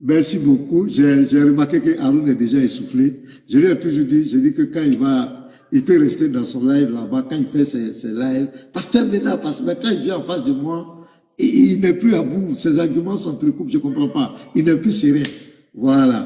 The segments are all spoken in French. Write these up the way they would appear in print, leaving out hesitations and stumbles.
Merci beaucoup. J'ai remarqué que Haroun est déjà essoufflé. Je lui ai toujours dit, je dis que quand il peut rester dans son live là-bas, quand il fait ses lives, pasteur Ménard, mais quand il vient en face de moi, il n'est plus à bout. Ses arguments s'entrecoupent, je ne comprends pas. Il n'est plus serein. Voilà.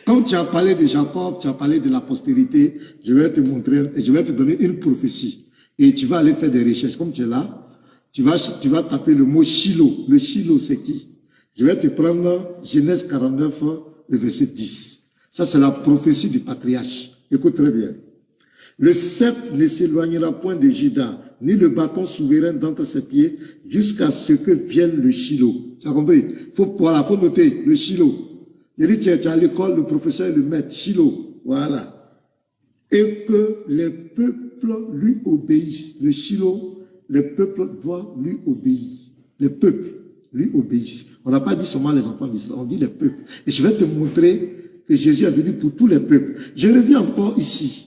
Comme tu as parlé de Jacob, tu as parlé de la postérité, je vais te montrer, et je vais te donner une prophétie. Et tu vas aller faire des recherches. Comme tu es là, tu vas taper le mot Shiloh. Le Shiloh, c'est qui? Je vais te prendre Genèse 49, le verset 10. Ça, c'est la prophétie du patriarche. Écoute très bien. Le sceptre ne s'éloignera point de Juda, ni le bâton souverain d'entre ses pieds, jusqu'à ce que vienne le Shiloh. Tu as compris? Faut noter le Shiloh. Il dit, tu es à l'école, le professeur et le maître, Shiloh. Voilà. Et que les peuples lui obéissent. Le Shiloh, les peuples doivent lui obéir. Les peuples lui obéissent. On n'a pas dit seulement les enfants d'Israël, on dit les peuples. Et je vais te montrer que Jésus est venu pour tous les peuples. Je reviens encore ici.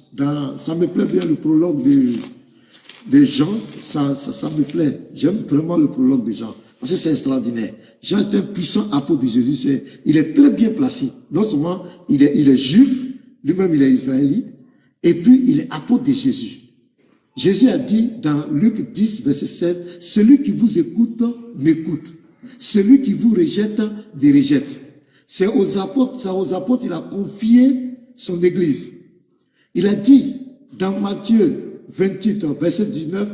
Ça me plaît bien le prologue de Jean. Ça me plaît. J'aime vraiment le prologue de Jean. Parce que c'est extraordinaire. Jean est un puissant apôtre de Jésus. Il est très bien placé. Non seulement il est juif, lui-même il est israélite, et puis il est apôtre de Jésus. Jésus a dit dans Luc 10, verset 7, « Celui qui vous écoute, m'écoute. Celui qui vous rejette, me rejette. » C'est aux apôtres, il a confié son église. Il a dit dans Matthieu 28, verset 19,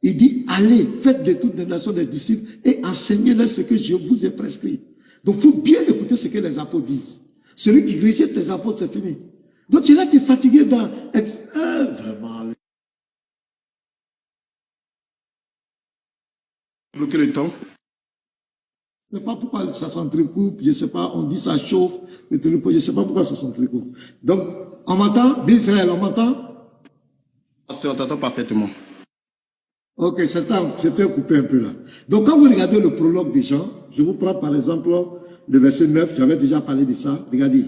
il dit, allez, faites de toutes les nations des disciples et enseignez-leur ce que je vous ai prescrit. Donc, il faut bien écouter ce que les apôtres disent. Celui qui rejette les apôtres, c'est fini. Donc, il a été fatigué dans... vraiment... Bloquer le temps. Je ne sais pas pourquoi ça s'entrecoupe, je ne sais pas, on dit ça chauffe, le téléphone, je ne sais pas pourquoi ça s'entrecoupe. Donc, on m'entend? D'Israël, on m'entend? Pasteur, on t'entend parfaitement. Ok, c'était coupé un peu là. Donc, quand vous regardez le prologue des gens, je vous prends par exemple le verset 9, j'avais déjà parlé de ça. Regardez,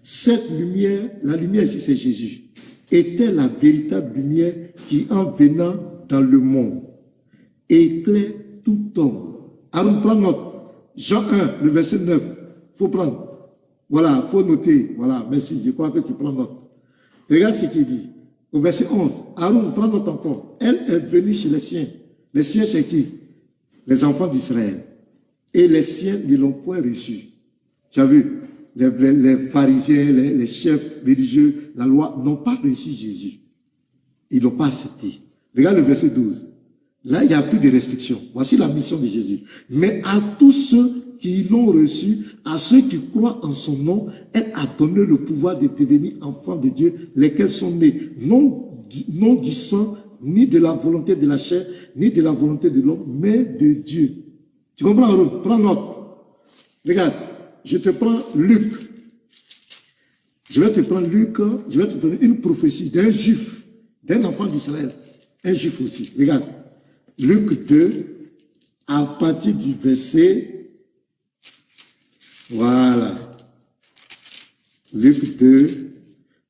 cette lumière, la lumière ici c'est Jésus, était la véritable lumière qui en venant dans le monde éclaire tout homme. Alors, prends note. Jean 1, le verset 9, faut prendre. Voilà, faut noter. Voilà, merci, je crois que tu prends note. Regarde ce qu'il dit. Au verset 11, Aaron, prends note encore. Elle est venue chez les siens. Les siens chez qui? Les enfants d'Israël. Et les siens ne l'ont point reçu. Tu as vu? Les pharisiens, les chefs religieux, la loi, n'ont pas reçu Jésus. Ils ne l'ont pas accepté. Regarde le verset 12. Là, il n'y a plus de restrictions. Voici la mission de Jésus. Mais à tous ceux qui l'ont reçu, à ceux qui croient en son nom, elle a donné le pouvoir de devenir enfants de Dieu, lesquels sont nés, non du sang, ni de la volonté de la chair, ni de la volonté de l'homme, mais de Dieu. Tu comprends, Aaron? Prends note. Regarde, je te prends Luc. Je vais te prendre Luc, je vais te donner une prophétie d'un juif, d'un enfant d'Israël, un juif aussi. Regarde. Luc 2, à partir du verset, voilà, Luc 2,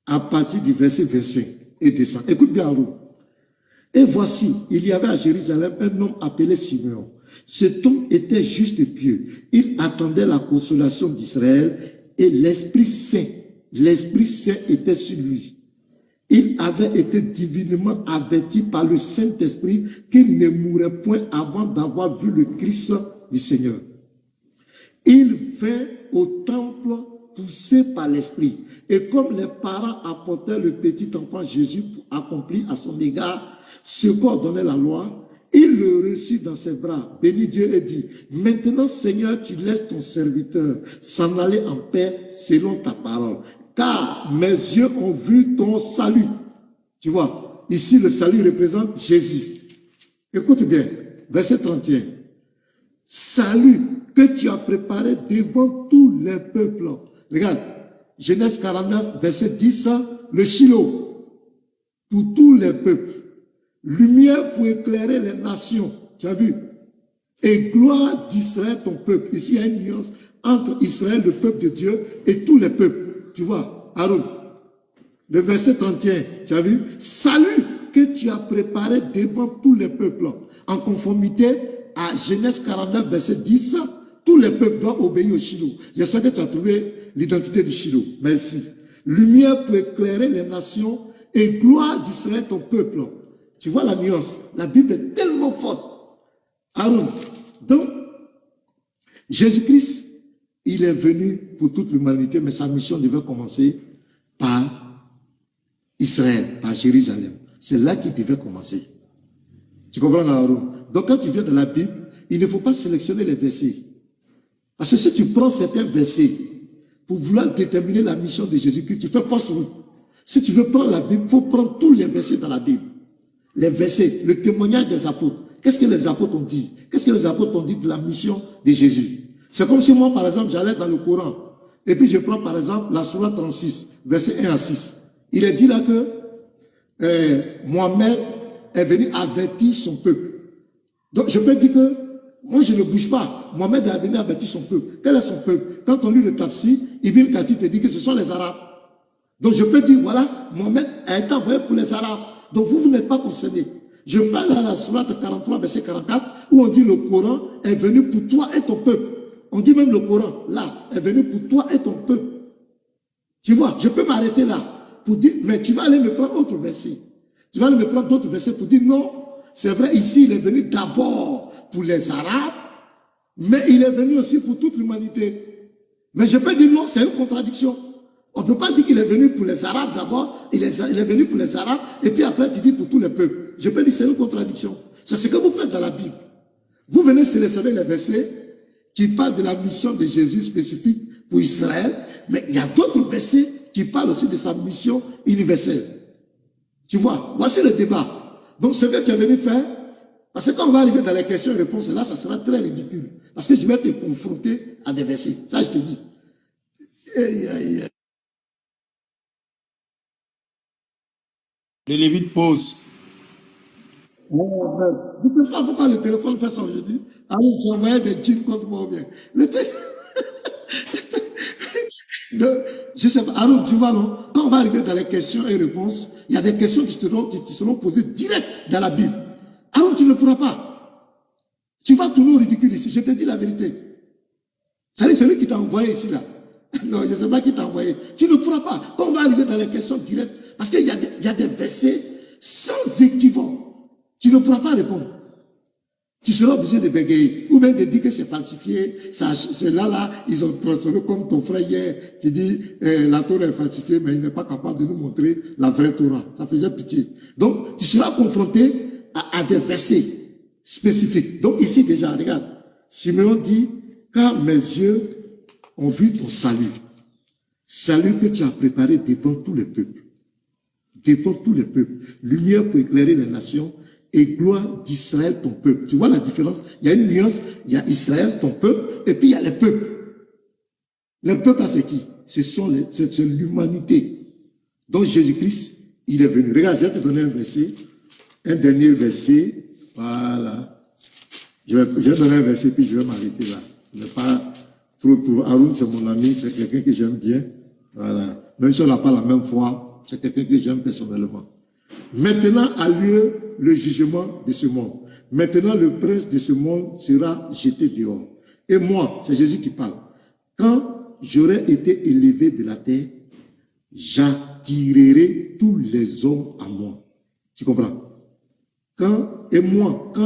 à partir du verset 25, et descend. Écoute bien, Arou. Et voici, il y avait à Jérusalem un homme appelé Simeon. Cet homme était juste et pieux. Il attendait la consolation d'Israël et l'Esprit Saint était sur lui. Il avait été divinement averti par le Saint-Esprit qu'il ne mourrait point avant d'avoir vu le Christ du Seigneur. Il vint au temple poussé par l'Esprit. Et comme les parents apportaient le petit enfant Jésus pour accomplir à son égard ce qu'ordonnait la loi, il le reçut dans ses bras, bénit Dieu et dit, « Maintenant, Seigneur, tu laisses ton serviteur s'en aller en paix selon ta parole. Car mes yeux ont vu ton salut. » Tu vois, ici le salut représente Jésus. Écoute bien, verset 31. « Salut que tu as préparé devant tous les peuples. » Regarde, Genèse 49, verset 10, le Shiloh, pour tous les peuples. Lumière pour éclairer les nations. Tu as vu? Et gloire d'Israël, ton peuple. Ici, il y a une nuance entre Israël, le peuple de Dieu, et tous les peuples. Tu vois, Aaron, le verset 31, tu as vu? Salut que tu as préparé devant tous les peuples, en conformité à Genèse 49, verset 10, Tous les peuples doivent obéir au Shiloh. J'espère que tu as trouvé l'identité du Shiloh. Merci. Lumière pour éclairer les nations et gloire d'Israël, ton peuple. Tu vois la nuance. La Bible est tellement forte. Aaron. Donc, Jésus-Christ, il est venu pour toute l'humanité, mais sa mission devait commencer par Israël, par Jérusalem. C'est là qu'il devait commencer. Tu comprends, Aaron? Donc, quand tu viens de la Bible, il ne faut pas sélectionner les versets. Parce que si tu prends certains versets pour vouloir déterminer la mission de Jésus-Christ, tu fais fausse route. Si tu veux prendre la Bible, il faut prendre tous les versets dans la Bible. Les versets, le témoignage des apôtres. Qu'est-ce que les apôtres ont dit? Qu'est-ce que les apôtres ont dit de la mission de Jésus? C'est comme si moi, par exemple, j'allais dans le Coran, et puis je prends, par exemple, la Sourate 36, versets 1 à 6. Il est dit là que Mohamed est venu avertir son peuple. Donc, je peux dire que moi, je ne bouge pas. Mohamed est venu avertir son peuple. Quel est son peuple? Quand on lit le Tafsir, Ibn Kathir te dit que ce sont les Arabes. Donc, je peux dire, voilà, Mohamed a été envoyé pour les Arabes. Donc, vous n'êtes pas concernés. Je parle à la Sourate 43, verset 44, où on dit le Coran est venu pour toi et ton peuple. On dit même le Coran, là, est venu pour toi et ton peuple. Tu vois, je peux m'arrêter là pour dire, mais tu vas aller me prendre autre verset. Tu vas aller me prendre d'autres versets pour dire, non, c'est vrai, ici, il est venu d'abord pour les Arabes, mais il est venu aussi pour toute l'humanité. Mais je peux dire, non, c'est une contradiction. On ne peut pas dire qu'il est venu pour les Arabes d'abord, il est venu pour les Arabes, et puis après tu dis pour tous les peuples. Je peux dire c'est une contradiction. C'est ce que vous faites dans la Bible. Vous venez sélectionner les versets qui parlent de la mission de Jésus spécifique pour Israël, mais il y a d'autres versets qui parlent aussi de sa mission universelle. Tu vois, voici le débat. Donc ce que tu es venu faire, parce que quand on va arriver dans les questions et réponses, là, ça sera très ridicule. Parce que je vais te confronter à des versets. Ça, je te dis. Les Lévites posent. Je ne sais pas pourquoi le téléphone fait ça aujourd'hui. Ah oui, tu envoyais des jeans contre moi ou bien. Je sais pas, Aaron, tu vois, non? Quand on va arriver dans les questions et réponses, il y a des questions qui te seront posées direct dans la Bible. Aaron, tu ne pourras pas. Tu vas tourner au ridicule ici. Je te dis la vérité. C'est celui qui t'a envoyé ici, là. Non, je ne sais pas qui t'a envoyé. Tu ne pourras pas. Quand on va arriver dans les questions directes, parce qu'il y a des versets sans équivoque. Tu ne pourras pas répondre. Tu seras obligé de bégayer. Ou même de dire que c'est falsifié. C'est là, ils ont transformé comme ton frère hier qui dit la Torah est falsifiée, mais il n'est pas capable de nous montrer la vraie Torah. Ça faisait pitié. Donc, tu seras confronté à des versets spécifiques. Donc, ici déjà, regarde. Simeon dit, car mes yeux ont vu ton salut. Salut que tu as préparé devant tous les peuples. Devant tous les peuples. Lumière pour éclairer les nations et gloire d'Israël, ton peuple. Tu vois la différence? Il y a une nuance. Il y a Israël, ton peuple, et puis il y a les peuples. Les peuples, c'est qui? C'est l'humanité. Donc Jésus-Christ, il est venu. Regarde, je vais te donner un verset. Un dernier verset. Voilà. Je vais donner un verset, puis je vais m'arrêter là. Je ne vais pas trop. Aaron, c'est mon ami, c'est quelqu'un que j'aime bien. Voilà. Même si on n'a pas la même foi, c'est quelqu'un que j'aime personnellement. Maintenant a lieu le jugement de ce monde. Maintenant, le prince de ce monde sera jeté dehors. Et moi, c'est Jésus qui parle. Quand j'aurai été élevé de la terre, j'attirerai tous les hommes à moi. Tu comprends? Quand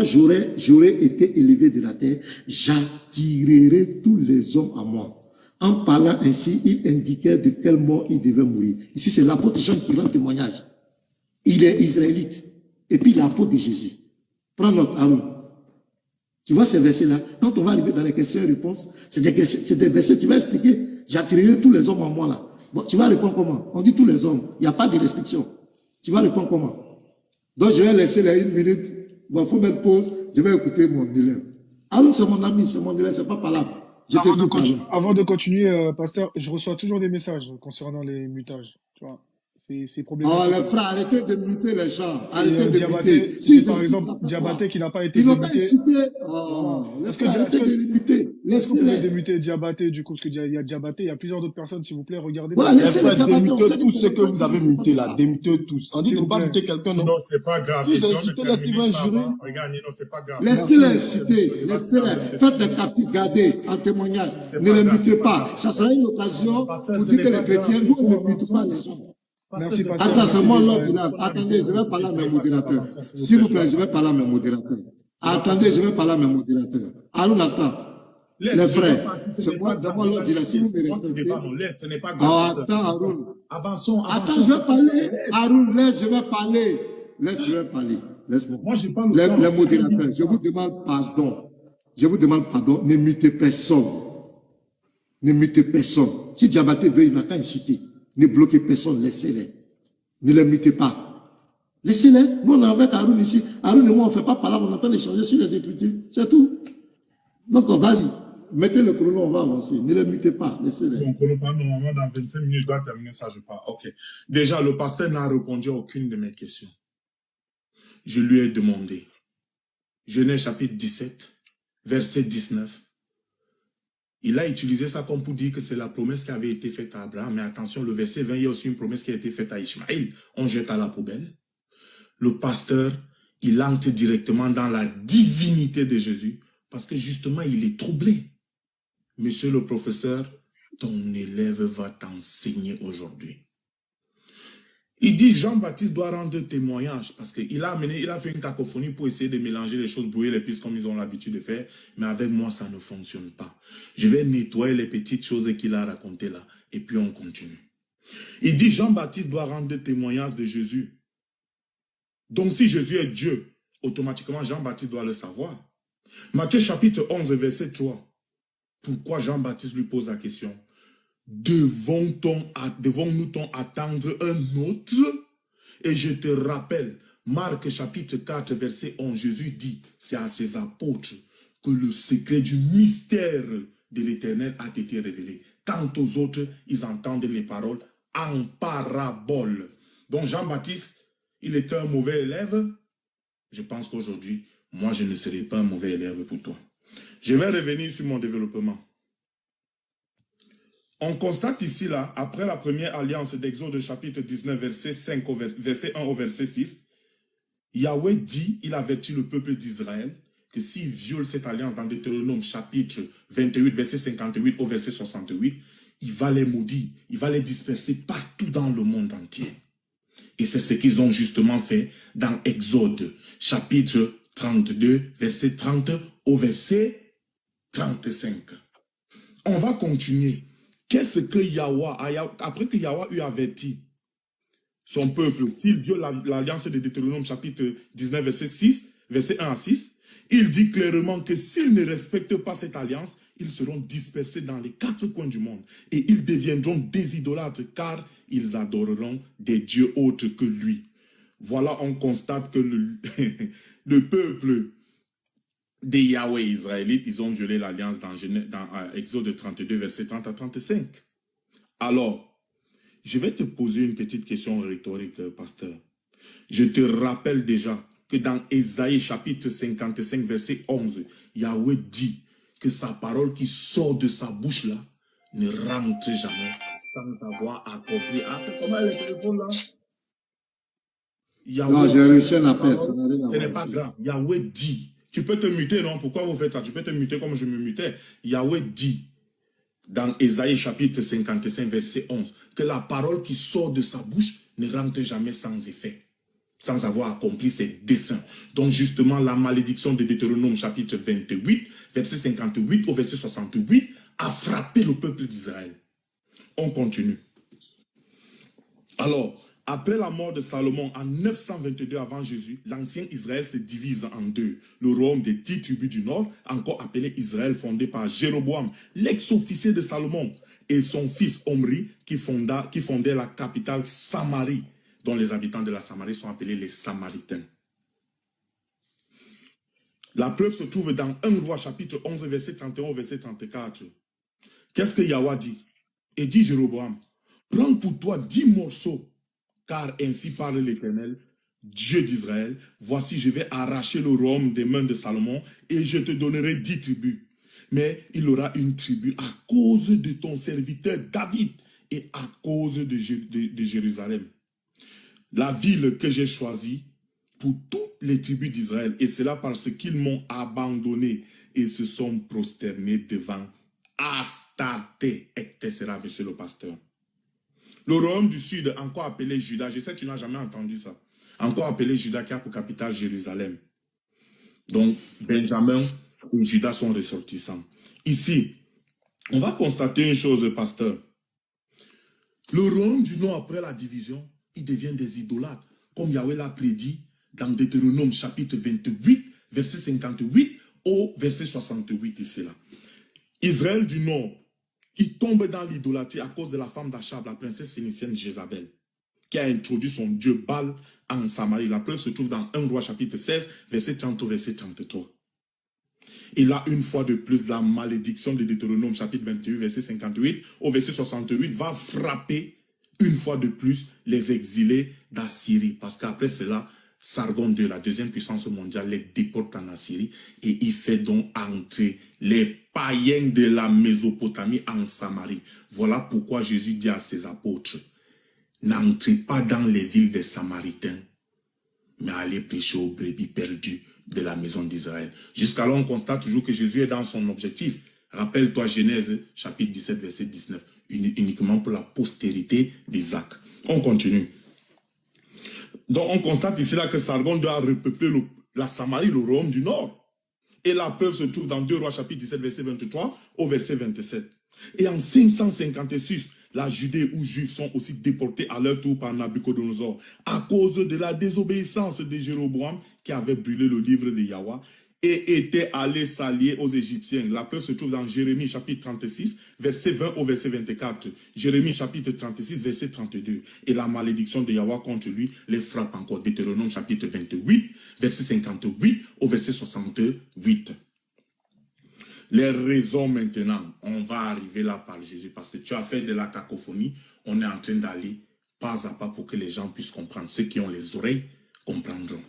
j'aurai été élevé de la terre, j'attirerai tous les hommes à moi. En parlant ainsi, il indiquait de quelle mort il devait mourir. Ici, c'est l'apôtre Jean qui rend témoignage. Il est israélite. Et puis l'apôtre de Jésus. Prends note, Aaron. Tu vois ces versets-là? Quand on va arriver dans les questions et réponses, c'est des versets, tu vas expliquer. J'attirerai tous les hommes à moi là. Bon, tu vas répondre comment? On dit tous les hommes. Il n'y a pas de restriction. Tu vas répondre comment? Donc je vais laisser là 1 minute. Bon, il faut mettre pause. Je vais écouter mon dilemme. Aaron, c'est mon ami, c'est mon dilemme, c'est pas parlable. Avant de continuer, pasteur, je reçois toujours des messages concernant les mutages. Tu vois, C'est Oh, problématique. les frères, arrêtez de muter les gens. Et Arrêtez de Diabaté, muter. c'est Si je par cite, exemple ça fait Diabaté quoi? qui n'a pas été Ils n'ont pas démuté. incité. Voilà. Oh, les Est-ce que, frères, arrêtez de les muter. est-ce que vous pouvez Laissez-les. démuter Diabaté du coup? Parce qu'il y a Diabaté, il y a plusieurs autres personnes, s'il vous plaît, regardez Voilà, dans Les laissez les frères, Diabatés. On démutez sait tous que ceux que vous démocratie avez ne mutés se là. passe pas. Démutez tous. On dit s'il de ne vous pas plaît. muter quelqu'un, non? Non, c'est pas grave. Si Et vous si on ne incitez, laissez-moi termine pas jurer. avant, regarde, Nino, c'est pas grave. Laissez-les Merci. citer. Laissez-les. Faites des captifs, gardez en témoignage. C'est Ne pas les grave, mutez c'est pas pas. grave. Ça sera une occasion Pasteur, pour ce dire n'est que pas les chrétiens, grave. nous, C'est ne quoi, mutons pas avançons? les gens. Pasteur, Merci, c'est pasteur. Attends, c'est Merci moi déjà. l'ordre là. Attendez, je vais parler à mes modérateurs. S'il S'il vous vous plaît, je vais parler à mes modérateurs. Attendez, je vais parler à mes modérateurs. Aaron, attends. Laisse, Les je vais frères, partir, ce c'est n'est moi, pas c'est moi grave. l'ordre là. Si vous me C'est moi qui respectez. débat, non, laisse, ce n'est pas Oh, grave. attends, Aaron. Avançons, Attends, avançons. je vais parler. Laisse. Aaron, laisse, je vais parler. Laisse, je vais parler. Laisse-moi. Moi, je parle au Les temps. modérateurs, je vous demande pardon. Je vous demande pardon. Ne mutez personne. Ne mutez personne. Si Diabaté veut, il n'a qu'à insulter. Ne bloquez personne, laissez-les. Ne les mutez pas. Laissez-les. Nous, on est avec Aaron ici. Aaron et moi, on ne fait pas parler, on entend échanger sur les Écritures. C'est tout. Donc, vas-y. Mettez le chrono, on va avancer. Ne les mutez pas. Laissez-les. Donc, normalement, dans 25 minutes, je dois terminer ça, je pars. Ok. Déjà, le pasteur n'a répondu à aucune de mes questions. Je lui ai demandé. Genèse chapitre 17, verset 19. Il a utilisé ça comme pour dire que c'est la promesse qui avait été faite à Abraham. Mais attention, le verset 20, il y a aussi une promesse qui a été faite à Ishmaël. On jette à la poubelle. Le pasteur, il entre directement dans la divinité de Jésus parce que justement, il est troublé. Monsieur le professeur, ton élève va t'enseigner aujourd'hui. Il dit Jean-Baptiste doit rendre témoignage parce qu'il a fait une cacophonie pour essayer de mélanger les choses, brouiller les pistes comme ils ont l'habitude de faire. Mais avec moi, ça ne fonctionne pas. Je vais nettoyer les petites choses qu'il a racontées là et puis on continue. Il dit Jean-Baptiste doit rendre témoignage de Jésus. Donc si Jésus est Dieu, automatiquement Jean-Baptiste doit le savoir. Matthieu chapitre 11, verset 3. Pourquoi Jean-Baptiste lui pose la question? Devons-nous attendre un autre? Et je te rappelle, Marc chapitre 4, verset 11, Jésus dit, c'est à ses apôtres que le secret du mystère de l'Éternel a été révélé. Quant aux autres, ils entendent les paroles en parabole. Donc Jean-Baptiste, il était un mauvais élève. Je pense qu'aujourd'hui, moi, je ne serai pas un mauvais élève pour toi. Je vais revenir sur mon développement. On constate ici, là, après la première alliance d'Exode chapitre 19, verset 1 au verset 6, Yahweh dit, il avertit le peuple d'Israël que s'il viole cette alliance dans Deutéronome chapitre 28, verset 58 au verset 68, il va les maudire, il va les disperser partout dans le monde entier. Et c'est ce qu'ils ont justement fait dans Exode chapitre 32, verset 30 au verset 35. On va continuer. Qu'est-ce que Yahweh, après que Yahweh eut averti son peuple, s'il viole l'alliance de Deutéronome chapitre 19, verset 1 à 6, il dit clairement que s'ils ne respectent pas cette alliance, ils seront dispersés dans les 4 coins du monde et ils deviendront des idolâtres car ils adoreront des dieux autres que lui. Voilà, on constate que le peuple des Yahweh israélites, ils ont violé l'alliance dans Exode 32, verset 30 à 35. Alors, je vais te poser une petite question rhétorique, pasteur. Je te rappelle déjà que dans Ésaïe chapitre 55, verset 11, Yahweh dit que sa parole qui sort de sa bouche là ne rentre jamais sans avoir accompli. Ah, comment est le téléphone là? Yahweh Non, j'ai reçu un appel. Ça n'a rien à ce n'est voir. pas grave. Yahweh dit. Tu peux te muter, non? Pourquoi vous faites ça? Tu peux te muter comme je me mutais. Yahweh dit, dans Ésaïe chapitre 55, verset 11, que la parole qui sort de sa bouche ne rentre jamais sans effet, sans avoir accompli ses desseins. Donc justement, la malédiction de Deutéronome chapitre 28, verset 58 au verset 68, a frappé le peuple d'Israël. On continue. Alors, après la mort de Salomon en 922 avant Jésus, l'ancien Israël se divise en deux. Le royaume des 10 tribus du nord, encore appelé Israël, fondé par Jéroboam, l'ex-officier de Salomon, et son fils Omri, qui fondait la capitale Samarie, dont les habitants de la Samarie sont appelés les Samaritains. La preuve se trouve dans 1 Roi chapitre 11, verset 31 au verset 34. Qu'est-ce que Yahweh dit? Et dit Jéroboam, prends pour toi 10 morceaux car ainsi parle l'Éternel, Dieu d'Israël, voici je vais arracher le royaume des mains de Salomon et je te donnerai 10 tribus. Mais il aura une tribu à cause de ton serviteur David et à cause de Jérusalem. La ville que j'ai choisie pour toutes les tribus d'Israël, et cela parce qu'ils m'ont abandonné et se sont prosternés devant Astarté. Etc. Monsieur le pasteur. Le royaume du sud, encore appelé Juda, je sais que tu n'as jamais entendu ça, encore appelé Juda, qui a pour capitale Jérusalem. Donc, Benjamin et Juda sont ressortissants. Ici, on va constater une chose, pasteur. Le royaume du nord, après la division, il devient des idolâtres, comme Yahweh l'a prédit dans Deutéronome chapitre 28, verset 58 au verset 68 ici là. Israël du nord, il tombe dans l'idolâtrie à cause de la femme d'Achab, la princesse phénicienne Jézabel, qui a introduit son dieu Baal en Samarie. La preuve se trouve dans 1 Roi chapitre 16, verset 30 au verset 33. Et là, une fois de plus, la malédiction de Deutéronome chapitre 28, verset 58 au verset 68 va frapper une fois de plus les exilés d'Assyrie. Parce qu'après cela, Sargon II, la deuxième puissance mondiale, les déporte en Assyrie et il fait donc entrer les païens de la Mésopotamie en Samarie. Voilà pourquoi Jésus dit à ses apôtres, n'entrez pas dans les villes des Samaritains, mais allez prêcher aux brebis perdues de la maison d'Israël. Jusqu'alors, on constate toujours que Jésus est dans son objectif. Rappelle-toi Genèse, chapitre 17, verset 19, uniquement pour la postérité d'Isaac. On continue. Donc, on constate ici là que Sargon doit repeupler la Samarie, le royaume du Nord. Et la preuve se trouve dans 2 Rois, chapitre 17, verset 23 au verset 27. Et en 556, la Judée ou Juifs sont aussi déportés à leur tour par Nabuchodonosor à cause de la désobéissance de Jéroboam qui avait brûlé le livre de Yahweh et était allé s'allier aux Égyptiens. La preuve se trouve dans Jérémie chapitre 36, verset 20 au verset 24. Jérémie chapitre 36, verset 32. Et la malédiction de Yahweh contre lui les frappe encore. Deutéronome chapitre 28, verset 58 au verset 68. Les raisons maintenant, on va arriver là par Jésus parce que tu as fait de la cacophonie. On est en train d'aller pas à pas pour que les gens puissent comprendre. Ceux qui ont les oreilles comprendront.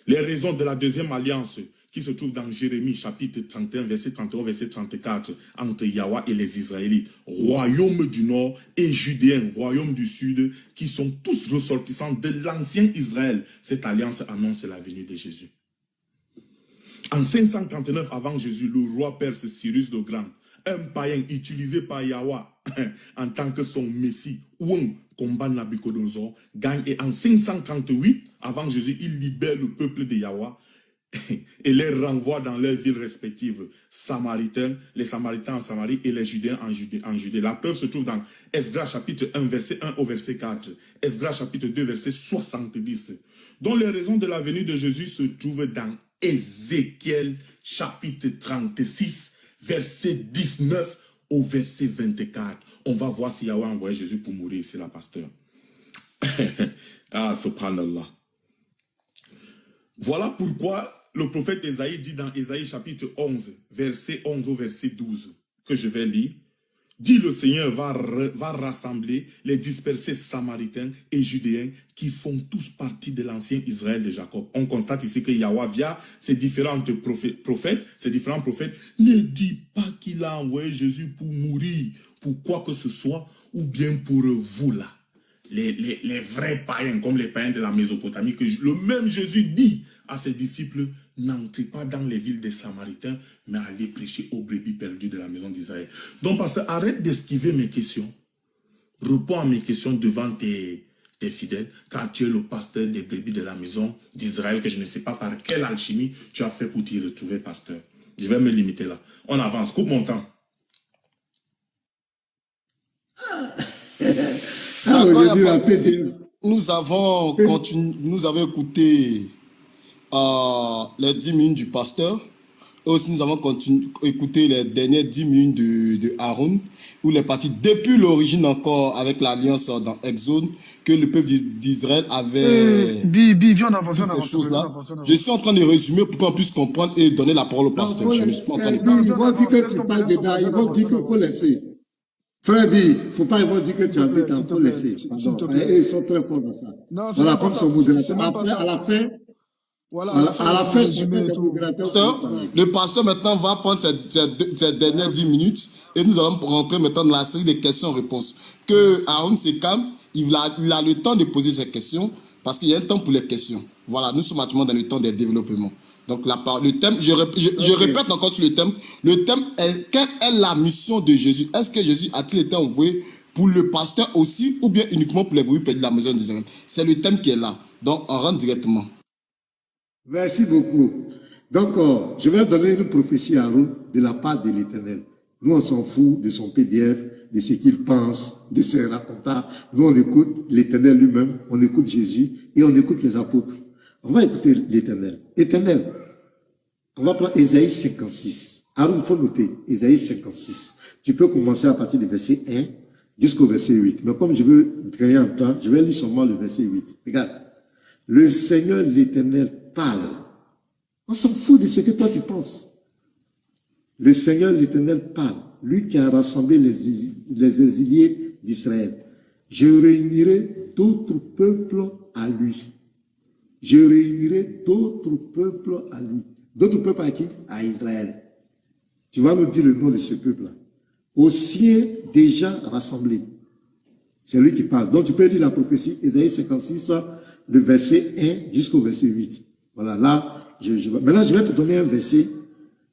Les raisons de la deuxième alliance qui se trouve dans Jérémie chapitre 31, verset 31, verset 34, entre Yahweh et les Israélites, royaume du nord et judéen, royaume du sud, qui sont tous ressortissants de l'ancien Israël. Cette alliance annonce la venue de Jésus. En 539 avant Jésus, le roi perse Cyrus le Grand, un païen utilisé par Yahweh en tant que son messie, Ouang, combat Nabuchodonosor, gagne. Et en 538 avant Jésus, il libère le peuple de Yahweh et les renvoie dans leurs villes respectives. Samaritains, les Samaritains en Samarie et les Judéens en Judée. La preuve se trouve dans Esdras chapitre 1, verset 1 au verset 4. Esdras chapitre 2, verset 70. Dont les raisons de la venue de Jésus se trouvent dans Ézéchiel chapitre 36, verset 19 au verset 24. On va voir si Yahweh a envoyé Jésus pour mourir ici, la pasteur. Ah, subhanallah. Voilà pourquoi le prophète Ésaïe dit dans Ésaïe chapitre 11, verset 11 au verset 12, que je vais lire. Dit le Seigneur va rassembler les dispersés samaritains et judéens qui font tous partie de l'ancien Israël de Jacob. On constate ici que Yahweh, via ces différents prophètes, ne dit pas qu'il a envoyé Jésus pour mourir, pour quoi que ce soit, ou bien pour vous là. Les vrais païens, comme les païens de la Mésopotamie, que le même Jésus dit à ses disciples, n'entrez pas dans les villes des Samaritains, mais allez prêcher aux brebis perdues de la maison d'Israël. Donc, pasteur, arrête d'esquiver mes questions. Réponds à mes questions devant tes fidèles, car tu es le pasteur des brebis de la maison d'Israël, que je ne sais pas par quelle alchimie tu as fait pour t'y retrouver, pasteur. Je vais me limiter là. On avance, coupe mon temps. Nous avons écouté les 10 minutes du pasteur. Et aussi, nous avons écouté les dernières 10 minutes de Aaron, où il est parti depuis l'origine encore avec l'alliance dans Exode, que le peuple d'Israël avait... Viens en avant, Je suis en train de résumer pour qu'on puisse comprendre et donner la parole au pasteur. Je ne suis pas en train de... Ils vont dire que tu parles dedans, ils vont dire qu'il faut laisser. Frère B, il ne faut pas dire que tu S'il te habites plaît, en s'il te faut plaît, laisser. s'il Pardon. te plaît. Et ils sont très forts dans ça. Non, c'est Voilà, même pas comme ça. son C'est modérateur. même pas Après, ça. à la fin, Voilà, voilà, à la fin, il va chacun résumer et des tout. modérateurs peut Pasteur, parler. le pasteur maintenant va prendre ses dernières 10 minutes et nous allons rentrer maintenant dans la série des questions-réponses. Que Aaron se calme, il a le temps de poser ses questions parce qu'il y a un temps pour les questions. Voilà, nous sommes actuellement dans le temps des développements. Donc, le thème, je répète encore sur le thème. Le thème est quelle est la mission de Jésus? Est-ce que Jésus a-t-il été envoyé pour le pasteur aussi ou bien uniquement pour les brebis perdus de la maison d'Israël? C'est le thème qui est là. Donc, on rentre directement. Merci beaucoup. Donc, je vais donner une prophétie à Aaron de la part de l'Éternel. Nous, on s'en fout de son PDF, de ce qu'il pense, de ses racontats. Nous, on écoute l'Éternel lui-même, on écoute Jésus et on écoute les apôtres. On va écouter l'Éternel. Éternel, on va prendre Ésaïe 56. Aaron, il faut noter, Ésaïe 56. Tu peux commencer à partir du verset 1 jusqu'au verset 8. Mais comme je veux gagner en temps, je vais lire seulement le verset 8. Regarde. Le Seigneur, l'Éternel, parle. On s'en fout de ce que toi tu penses. Le Seigneur, l'Éternel, parle. Lui qui a rassemblé les exiliés d'Israël. Je réunirai d'autres peuples à lui. Je réunirai d'autres peuples à lui. D'autres peuples à qui? À Israël. Tu vas nous dire le nom de ce peuple-là. Aux siens déjà rassemblés. C'est lui qui parle. Donc tu peux lire la prophétie, Ésaïe 56, le verset 1 jusqu'au verset 8. Voilà, là, maintenant je vais te donner un verset,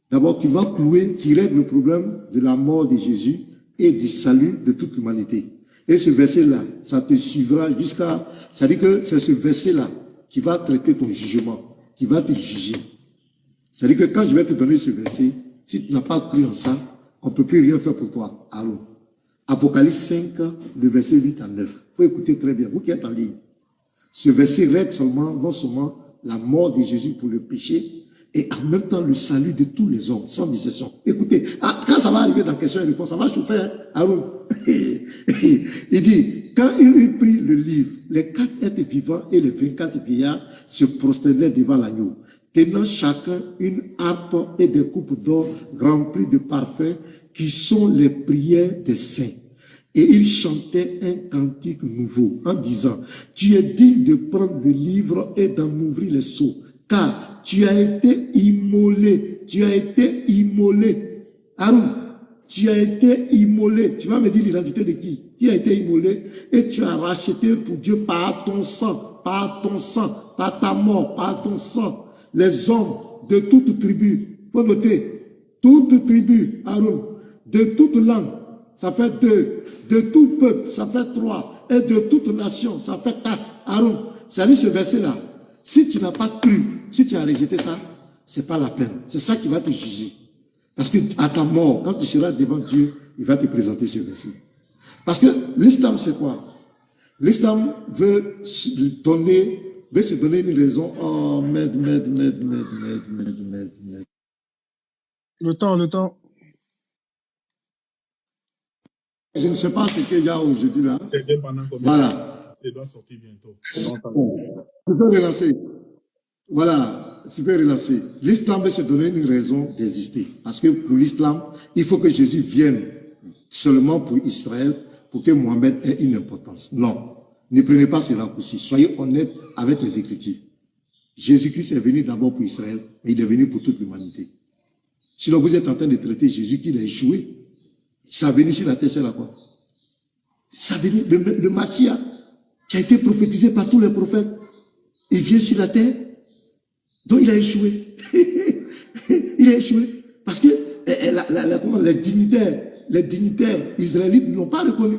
d'abord qui va clouer, qui règle le problème de la mort de Jésus et du salut de toute l'humanité. Et ce verset-là, ça te suivra jusqu'à... Ça dit que c'est ce verset-là qui va traiter ton jugement, qui va te juger. Ça dit que quand je vais te donner ce verset, si tu n'as pas cru en ça, on ne peut plus rien faire pour toi, Aaron. Apocalypse 5, le verset 8 à 9. Il faut écouter très bien, vous qui êtes en ligne. Ce verset règle seulement, non seulement la mort de Jésus pour le péché, et en même temps le salut de tous les hommes, sans distinction. Écoutez, quand ça va arriver dans question et réponse, ça va chauffer, hein, Aaron. Il dit, quand il eut pris le livre, les 4 êtres vivants et les 24 vieillards se prosternaient devant l'agneau, tenant chacun une harpe et des coupes d'or remplies de parfums qui sont les prières des saints. Et il chantait un cantique nouveau en disant, tu es digne de prendre le livre et d'en ouvrir les sceaux, car tu as été immolé, tu as été immolé. Aaron, tu as été immolé. Tu vas me dire l'identité de qui? Qui a été immolé? Et tu as racheté pour Dieu par ton sang, par ta mort, par ton sang, les hommes de toute tribu. Il faut noter, toute tribu, Aaron, de toute langue, ça fait 2. De tout peuple, ça fait 3. Et de toute nation, ça fait 4. Aaron, c'est lui ce verset-là. Si tu n'as pas cru, si tu as rejeté ça, c'est pas la peine. C'est ça qui va te juger. Parce que à ta mort, quand tu seras devant Dieu, il va te présenter ce verset. Parce que l'islam, c'est quoi? L'islam veut se donner une raison. Oh, merde. Le temps. Je ne sais pas ce qu'il y a aujourd'hui là. Voilà. Ça doit sortir bientôt. Tu peux relancer. Voilà, tu peux relancer. L'islam veut se donner une raison d'exister. Parce que pour l'islam, il faut que Jésus vienne seulement pour Israël, pour que Mohamed ait une importance. Non, ne prenez pas ce raccourci. Soyez honnête avec les Écritures. Jésus-Christ est venu d'abord pour Israël, mais il est venu pour toute l'humanité. Sinon, vous êtes en train de traiter Jésus qui l'a joué. Sa venue sur la terre, c'est là quoi? Sa venue, le Machia, qui a été prophétisé par tous les prophètes, il vient sur la terre, donc il a échoué. Il a échoué. Parce que les dignitaires israélites ne l'ont pas reconnu.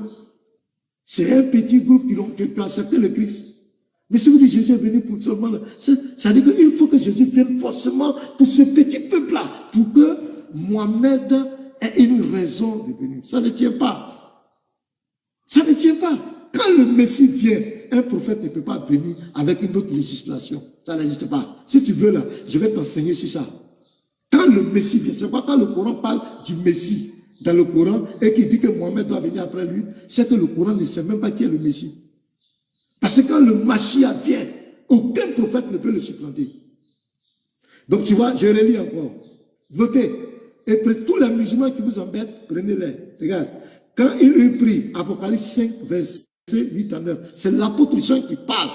C'est un petit groupe qui ont accepté le Christ. Mais si vous dites Jésus est venu pour seulement, ça veut dire qu'il faut que Jésus vienne forcément pour ce petit peuple-là, pour que Mohamed ait une raison de venir. Ça ne tient pas. Ça ne tient pas. Quand le Messie vient, un prophète ne peut pas venir avec une autre législation. Ça n'existe pas. Si tu veux là, je vais t'enseigner sur ça. Quand le Messie vient, c'est pas quand le Coran parle du Messie dans le Coran et qu'il dit que Mohamed doit venir après lui, c'est que le Coran ne sait même pas qui est le Messie. Parce que quand le Mashiach vient, aucun prophète ne peut le supplanter. Donc tu vois, je relis encore. Notez. Et tous les musulmans qui vous embêtent, prenez-les. Regarde. Quand il eut pris, Apocalypse 5, verset 8 à 9, c'est l'apôtre Jean qui parle.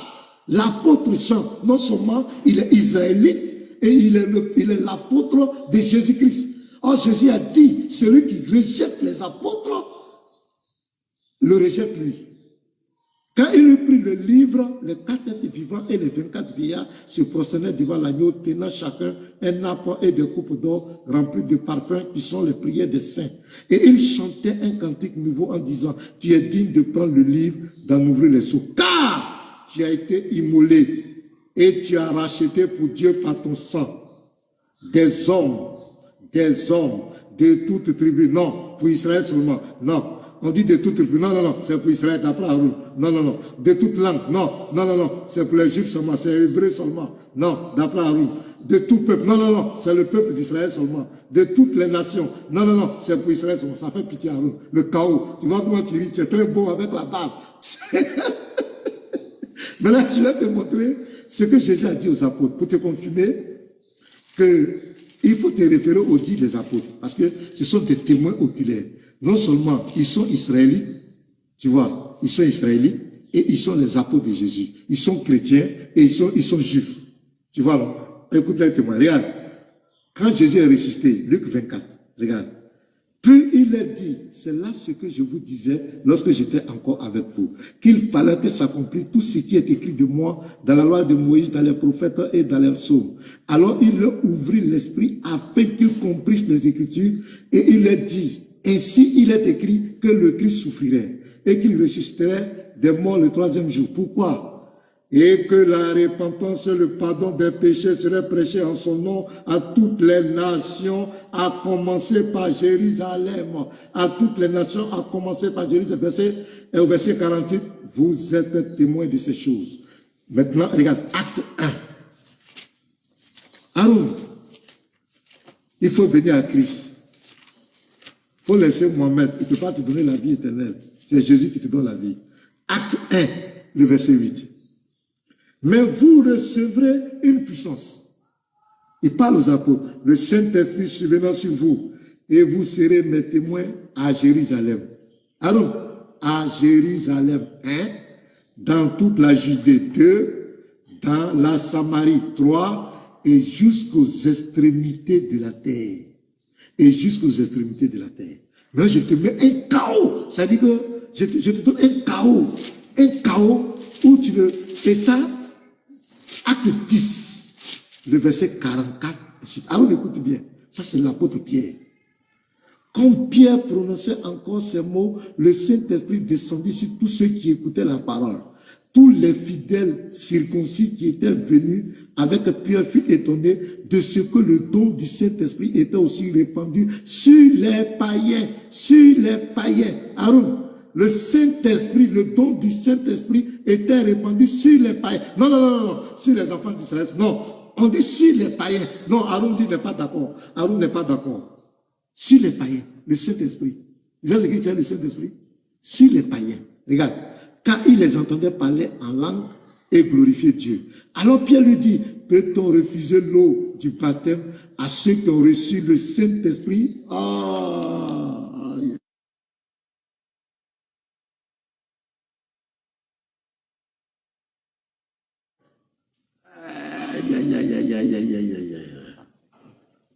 L'apôtre Jean, non seulement il est israélite, et il est l'apôtre de Jésus-Christ. Or, Jésus a dit, celui qui rejette les apôtres, le rejette lui. Quand il eut pris le livre, les 4 êtres vivants et les 24 vieillards se prosternaient devant l'agneau, tenant chacun un nappe et des coupes d'or remplies de parfums qui sont les prières des saints. Et ils chantaient un cantique nouveau en disant, tu es digne de prendre le livre, d'en ouvrir les sceaux, car tu as été immolé et tu as racheté pour Dieu par ton sang des hommes de toute tribu. Non, pour Israël seulement. Non. On dit de toute tribu. Non, non, non, c'est pour Israël d'après Haroun. Non, non, non. De toute langue. Non, non, non, non. C'est pour les Juifs seulement. C'est hébreu seulement. Non, d'après Haroun. De tout peuple. Non, non, non. C'est le peuple d'Israël seulement. De toutes les nations. Non, non, non. C'est pour Israël seulement. Ça fait pitié Haroun. Le chaos. Tu vois comment tu ris. Tu es très beau avec la barbe. Mais là, je vais te montrer ce que Jésus a dit aux apôtres pour te confirmer qu'il faut te référer aux dits des apôtres. Parce que ce sont des témoins oculaires. Non seulement ils sont israélites, tu vois, ils sont israélites et ils sont les apôtres de Jésus. Ils sont chrétiens et ils sont juifs. Tu vois, non? Écoute les témoins. Regarde. Quand Jésus est ressuscité, Luc 24, regarde. Puis il a dit, c'est là ce que je vous disais lorsque j'étais encore avec vous, qu'il fallait que s'accomplisse tout ce qui est écrit de moi dans la loi de Moïse, dans les prophètes et dans les psaumes. Alors il leur ouvrit l'esprit afin qu'ils comprissent les Écritures et il leur dit, ainsi il est écrit que le Christ souffrirait et qu'il ressusciterait des morts le 3e jour. Pourquoi? Et que la repentance et le pardon des péchés seraient prêchés en son nom à toutes les nations, à commencer par Jérusalem. À toutes les nations, à commencer par Jérusalem. Et au verset 48, vous êtes témoins de ces choses. Maintenant, regarde, acte 1. Haroun, il faut venir à Christ. Il faut laisser Mohamed. Il ne peut pas te donner la vie éternelle. C'est Jésus qui te donne la vie. Acte 1, le verset 8. Mais vous recevrez une puissance. Il parle aux apôtres. Le Saint-Esprit survenant sur vous. Et vous serez mes témoins à Jérusalem. Haroun, à Jérusalem 1, dans toute la Judée 2, dans la Samarie 3, et jusqu'aux extrémités de la terre. Et jusqu'aux extrémités de la terre. Mais je te mets un chaos. Ça dit que je te donne un chaos. Un chaos où tu le... Et ça, acte 10, le verset 44. Alors écoute bien. Ça, c'est l'apôtre Pierre. Quand Pierre prononçait encore ces mots, le Saint-Esprit descendit sur tous ceux qui écoutaient la parole. Tous les fidèles circoncis qui étaient venus avec Pierre furent étonnés de ce que le don du Saint-Esprit était aussi répandu sur les païens. Sur les païens. Haroun, le Saint-Esprit, le don du Saint-Esprit était répandu sur les païens. Non, non, non, non, non, sur les enfants d'Israël. Non, on dit sur les païens. Non, Haroun dit n'est pas d'accord. Haroun n'est pas d'accord. Sur les païens, le Saint-Esprit. Vous savez ce que c'est le Saint-Esprit? Sur les païens. Regarde. Car il les entendait parler en langue et glorifier Dieu. Alors Pierre lui dit, peut-on refuser l'eau du baptême à ceux qui ont reçu le Saint-Esprit?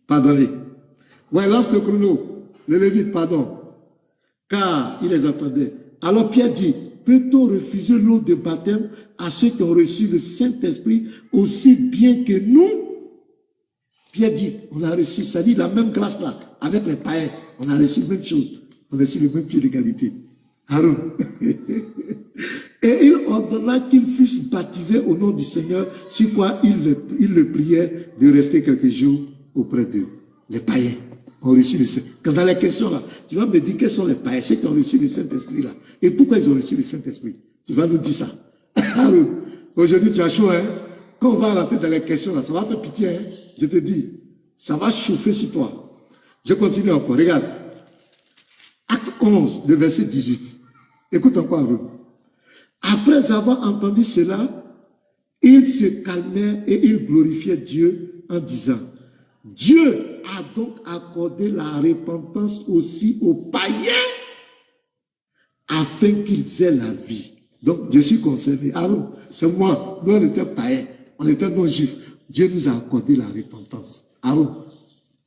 Pardonnez. Ouais, lance le chrono. Le Lévite, pardon. Car il les entendait. Alors Pierre dit, peut-on refuser l'eau de baptême à ceux qui ont reçu le Saint-Esprit aussi bien que nous? Pierre dit, on a reçu, ça dit la même grâce là, avec les païens. On a reçu la même chose. On a reçu le même pied d'égalité. Haroun. Et il ordonna qu'ils fussent baptisés au nom du Seigneur, sur quoi il le priait de rester quelques jours auprès d'eux. Les païens ont reçu le Saint-Esprit. Quand dans les questions là, tu vas me dire quels sont les païens, ceux qui ont reçu le Saint-Esprit là. Et pourquoi ils ont reçu le Saint-Esprit? Tu vas nous dire ça. Aujourd'hui tu as chaud, hein? Quand on va rentrer dans les questions là, ça va faire pitié, hein? Je te dis, ça va chauffer sur toi. Je continue encore, regarde. Acte 11, le verset 18. Écoute encore, Haroun. Après avoir entendu cela, ils se calmèrent et ils glorifiaient Dieu en disant, Dieu a donc accordé la repentance aussi aux païens afin qu'ils aient la vie. Donc, je suis concerné. Aaron, c'est moi. Nous, on était païens. On était non-juifs. Dieu nous a accordé la repentance. Aaron,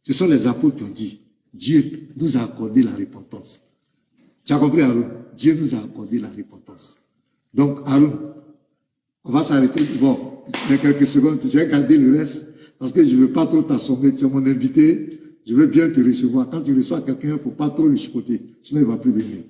ce sont les apôtres qui ont dit, Dieu nous a accordé la repentance. Tu as compris, Aaron? Dieu nous a accordé la repentance. Donc, Aaron, on va s'arrêter. Bon, dans quelques secondes, j'ai gardé le reste parce que je ne veux pas trop t'assommer. Tu es mon invité. Je veux bien te recevoir. Quand tu reçois quelqu'un, il ne faut pas trop le chicoter. Sinon, il ne va plus venir.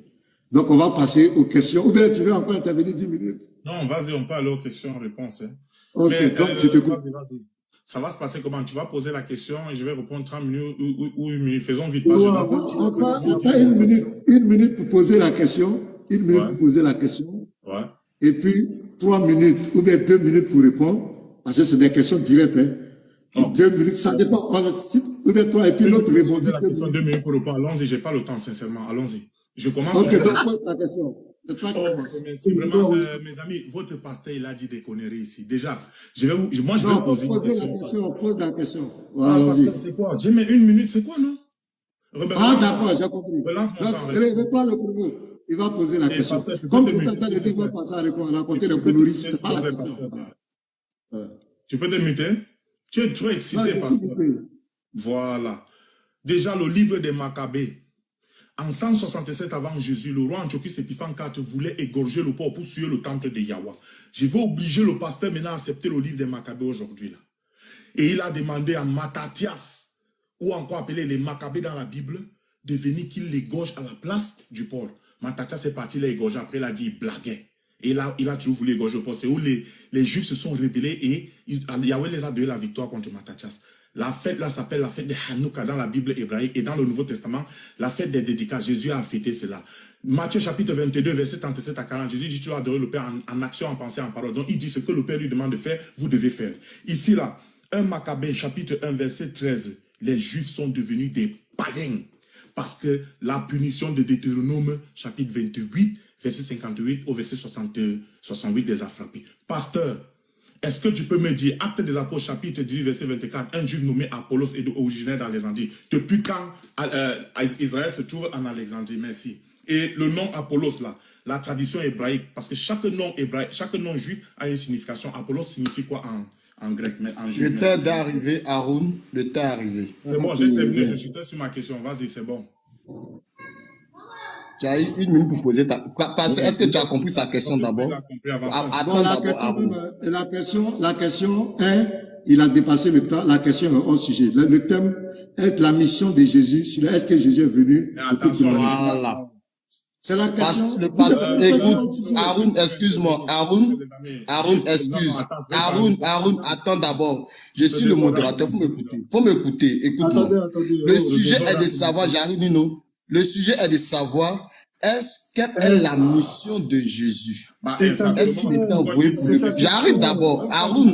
Donc, on va passer aux questions. Ou bien tu veux encore intervenir 10 minutes? Non, vas-y, on peut aller aux questions-réponses. Hein. Ok, Mais, donc je t'écoute. vas-y. Ça va se passer comment? Tu vas poser la question et je vais répondre 30 minutes ou 1 minute. Faisons vite. On prend 1 minute pour poser la question. 1 minute pour poser la question. Ouais. Et puis, 3 minutes ou bien 2 minutes pour répondre. Parce que c'est des questions directes. Hein. Oh. 2 minutes, ça dépend. On anticipe. Ou bien 3 et puis l'autre répond. La question 2 minutes pour répondre. Allons-y, j'ai pas le temps, sincèrement. Allons-y. Je commence. Ok, donc pose ta question. C'est toi qui commence. Merci. Vraiment, mes amis, votre pasteur, il a dit des conneries ici. Déjà, je vais poser une question. Pose la question. Voilà, allons-y. C'est quoi? J'ai mis 1 minute, c'est quoi, non? Ah, d'accord, j'ai compris. Relance mon temps. Reprends le chrono. Il va poser la question. Comme tout le temps, il va passer à raconter les conneries. C'est pas la question. Tu peux te muter? Tu es trop excité, pasteur. Voilà. Déjà, le livre des Maccabées. En 167 avant Jésus, le roi Antiochus Épiphane IV voulait égorger le pauvre pour suer le temple de Yahweh. Je vais obliger le pasteur maintenant à accepter le livre des Maccabées aujourd'hui. Et il a demandé à Mattathias, ou encore appelé les Maccabées dans la Bible, de venir qu'il l'égorge à la place du pauvre. Mattathias est parti l'égorger. Après, il a dit, il blaguait. Et là, il a toujours voulu égorger le pauvre. C'est où les Juifs se sont rébellés et Yahweh les a donné la victoire contre Mattathias. La fête là s'appelle la fête de Hanouka dans la Bible hébraïque et dans le Nouveau Testament, la fête des dédicaces. Jésus a fêté cela. Matthieu chapitre 22, verset 37 à 40, Jésus dit, tu dois adorer le Père en action, en pensée, en parole. Donc il dit ce que le Père lui demande de faire, vous devez faire. Ici là, 1 Maccabée chapitre 1, verset 13, les Juifs sont devenus des païens parce que la punition de Deutéronome chapitre 28, verset 58 au verset 68 les a frappés. Pasteur, est-ce que tu peux me dire, Acte des Apôtres, chapitre 18, verset 24, un juif nommé Apollos est originaire d'Alexandrie. Depuis quand Israël se trouve en Alexandrie? Merci. Et le nom Apollos, là, la tradition hébraïque, parce que chaque nom hébraïque, chaque nom juif a une signification. Apollos signifie quoi en grec, mais en juif? Le temps d'arriver, Aaron, le temps arrivé. C'est bon, j'ai terminé, je suis sur ma question. Vas-y, c'est bon. Tu as eu 1 minute pour poser ta... Est-ce que tu as compris sa question d'abord? Bon, la question est, il a dépassé le temps, la question est hors sujet. Le thème est la mission de Jésus. Est-ce que Jésus est venu? Voilà. C'est la question. Écoute, Aaron, excuse-moi. Aaron, attends d'abord. Je suis le modérateur, faut m'écouter. Écoute-moi. Le sujet est de savoir, j'arrive, Nino. Le sujet est de savoir, quelle est la mission de Jésus? Est-ce qu'il est envoyé pour le... J'arrive d'abord. Aaron,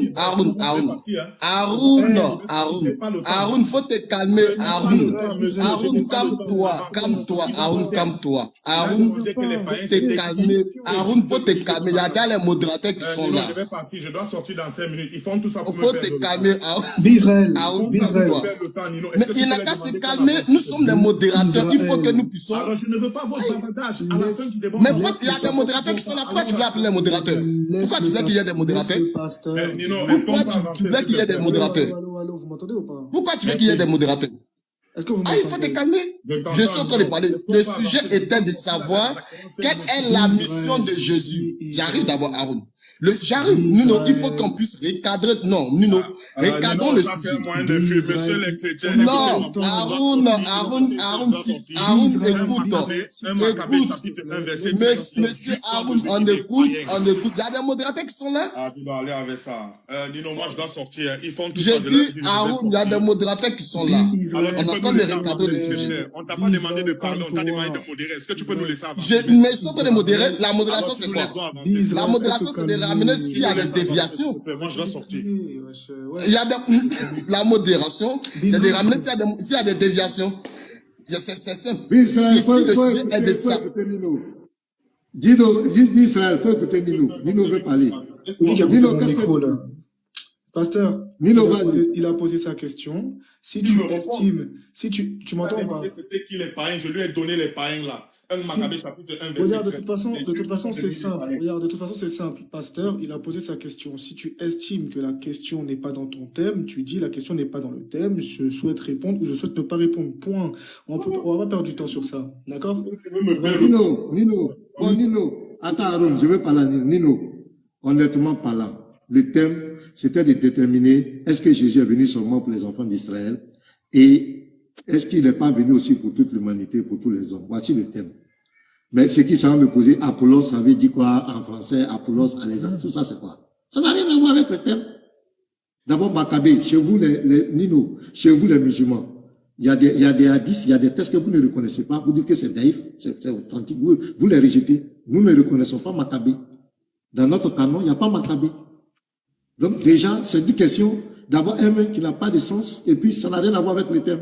faut te calmer. Aaron, calme-toi. Aaron, te calmer. Aaron, faut te calmer. Il y a des modérateurs qui sont là. Je vais partir, je dois sortir dans 5 minutes. Ils font tout ça pour faut te calmer. D'Israël. Mais il n'a qu'à se calmer. Nous sommes des modérateurs. Il faut que nous puissions... Alors, je ne veux pas votre bavardage. À la fin du débat... Mais il y a des modérateurs qui sont là. Pourquoi tu veux appeler les modérateurs? Pourquoi tu veux qu'il y ait des modérateurs? Pourquoi tu veux qu'il y ait des modérateurs? Allô, vous m'entendez ou pas? Pourquoi tu veux qu'il y ait des modérateurs? Est-ce que vous il faut te calmer. Je suis en train de parler. Le sujet était de savoir quelle est la mission de Jésus. J'arrive d'abord, Aaron. J'arrive, Nuno, il faut qu'on puisse recadrer. Non, Nuno, recadrons le sujet. Non, Aaron, écoute. Monsieur Aaron, on écoute. Il y a des modérateurs qui sont là. Ah, tu dois aller avec ça. Nino, moi, je dois sortir. Ils font tout ça. J'ai dit, Aaron, il y a des modérateurs qui sont là. Alors, on est en train de recadrer le sujet. On t'a pas demandé de parler, on t'a demandé de modérer. Est-ce que tu peux nous laisser avancer? Mais ils sont en train de modérer. La modération, c'est quoi? La modération, c'est de ramener s'il y a des déviations. Moi, je dois sortir. Il y a la modération, c'est de ramener s'il y a des déviations. C'est simple. Ici, le sujet est de ça. Dis Israël, faut écouter Nino. Nino veut parler. Nino, qu'est-ce que... Pasteur, il a posé sa question. Si tu estimes, si tu m'entends ou pas? C'était qui les païens? Je lui ai donné les païens là. 1 Si. Maccabée chapitre 1, verset Regarde, 13. de toute façon, Les c'est Juifs sont simple. devenus des païens. Regarde, de toute façon, c'est simple. Pasteur, il a posé sa question. Si tu estimes que la question n'est pas dans ton thème, tu dis la question n'est pas dans le thème, je souhaite répondre ou je souhaite ne pas répondre. Point. On va pas perdre du temps sur ça. D'accord? Nino, attends Aaron, je vais parler à Nino. Honnêtement parlant, le thème, c'était de déterminer est-ce que Jésus est venu seulement pour les enfants d'Israël et est-ce qu'il n'est pas venu aussi pour toute l'humanité, pour tous les hommes. Voici le thème. Mais ce qui ça va me poser, Apollos, ça veut dire quoi en français, Apollos, Alexandre, tout ça c'est quoi? Ça n'a rien à voir avec le thème. D'abord, Maccabée, chez vous Nino, chez vous les musulmans, il y a des hadiths, il y a des textes que vous ne reconnaissez pas, vous dites que c'est daïf, c'est authentique, vous les rejetez. Nous ne reconnaissons pas Maccabée. Dans notre canon, il n'y a pas Maccabée. Donc déjà, c'est une question, d'abord un mec qui n'a pas de sens, et puis ça n'a rien à voir avec le thème.